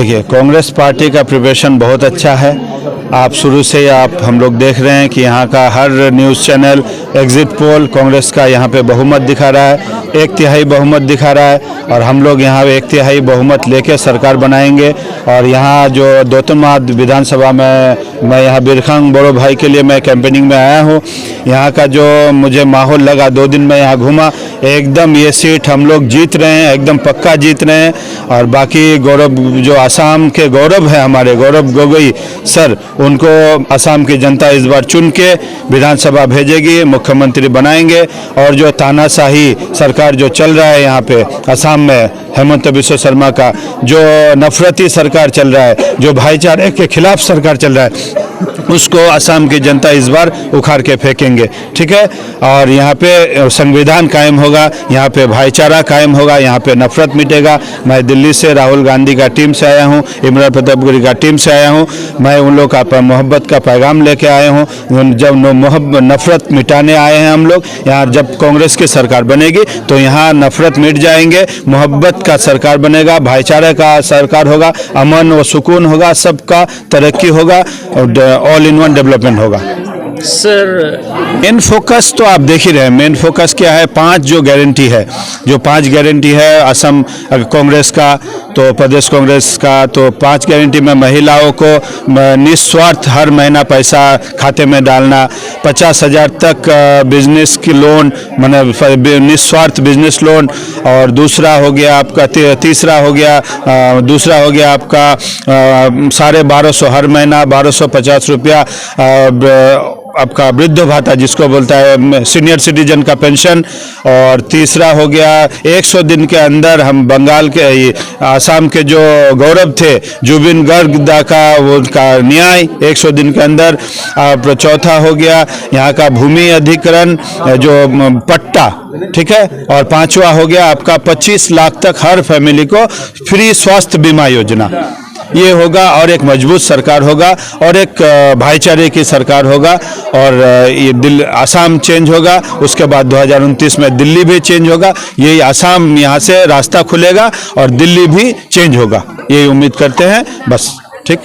देखिए, कांग्रेस पार्टी का प्रिपरेशन बहुत अच्छा है। आप शुरू से ही हम लोग देख रहे हैं कि यहाँ का हर news channel exit poll Congress का यहाँ पे बहुमत दिखा रहा है, 1/3 बहुमत दिखा रहा है। और हम लोग यहाँ 1/3 बहुमत लेके सरकार बनाएंगे। और यहाँ जो दोतमाद विधानसभा में मैं यहाँ बिरखंग बड़ो भाई के लिए मैं कैंपेनिंग में आया हूँ। यहाँ का जो मुझे माहौल लगा, 2 दिन में यहाँ घूमा, एकदम ये सीट हम लोग जीत रहे हैं, एकदम पक्का जीत रहे हैं। और बाकी गौरव, जो असम के गौरव है हमारे गौरव गोगोई सर, उनको असम की जनता इस बार चुन के विधानसभा भेजेगी, मुख्यमंत्री बनाएंगे। और जो तानाशाही सरकार जो चल रहा है यहाँ पे असम में, हेमंत बिस्वा शर्मा का जो नफरती सरकार चल रहा है, जो भाईचारे के खिलाफ सरकार चल रहा है, उसको असम की जनता इस बार उखाड़ के फेंकेंगे। ठीक है। और यहाँ पे संविधान कायम होगा, यहाँ पे भाईचारा कायम होगा, यहाँ पे नफरत मिटेगा। मैं दिल्ली से राहुल गांधी का टीम से आया हूँ, इमरान प्रतापगढ़ी का टीम से आया हूँ। मैं उन लोग का मोहब्बत का पैगाम लेके आया हूँ। जब नफरत मिटाने आए हैं हम लोग यहाँ। जब कांग्रेस की सरकार बनेगी तो यहाँ नफरत मिट जाएंगे, मोहब्बत का सरकार बनेगा, भाईचारे का सरकार होगा, अमन व सुकून होगा, सबका तरक्की होगा, ऑल इन वन डेवलपमेंट होगा। सर, मेन फोकस तो आप देख ही रहे हैं। मेन फोकस क्या है? 5 जो गारंटी है, जो 5 गारंटी है असम कांग्रेस का, तो प्रदेश कांग्रेस का, तो 5 गारंटी में महिलाओं को निस्वार्थ हर महीना पैसा खाते में डालना, 50,000 तक बिजनेस की लोन, माने निस्वार्थ बिजनेस लोन। और दूसरा हो गया आपका, तीसरा हो गया, दूसरा हो गया आपका 1250 हर महीना 1250 रुपया आपका वृद्ध भाता जिसको बोलता है सीनियर सिटीजन का पेंशन। और तीसरा हो गया 100 दिन के अंदर हम बंगाल के आसाम के जो गौरव थे जुबिन गर्ग का उनका न्याय 100 दिन के अंदर। चौथा हो गया यहाँ का भूमि अधिग्रहण जो पट्टा, ठीक है। और 5वां हो गया आपका 25 लाख तक हर फैमिली को फ्री स्वास्थ्य बीमा योजना। ये होगा और एक मजबूत सरकार होगा और एक भाईचारे की सरकार होगा। और ये आसाम चेंज होगा, उसके बाद 2029 में दिल्ली भी चेंज होगा। यही आसाम यहाँ से रास्ता खुलेगा और दिल्ली भी चेंज होगा, यही उम्मीद करते हैं। बस ठीक।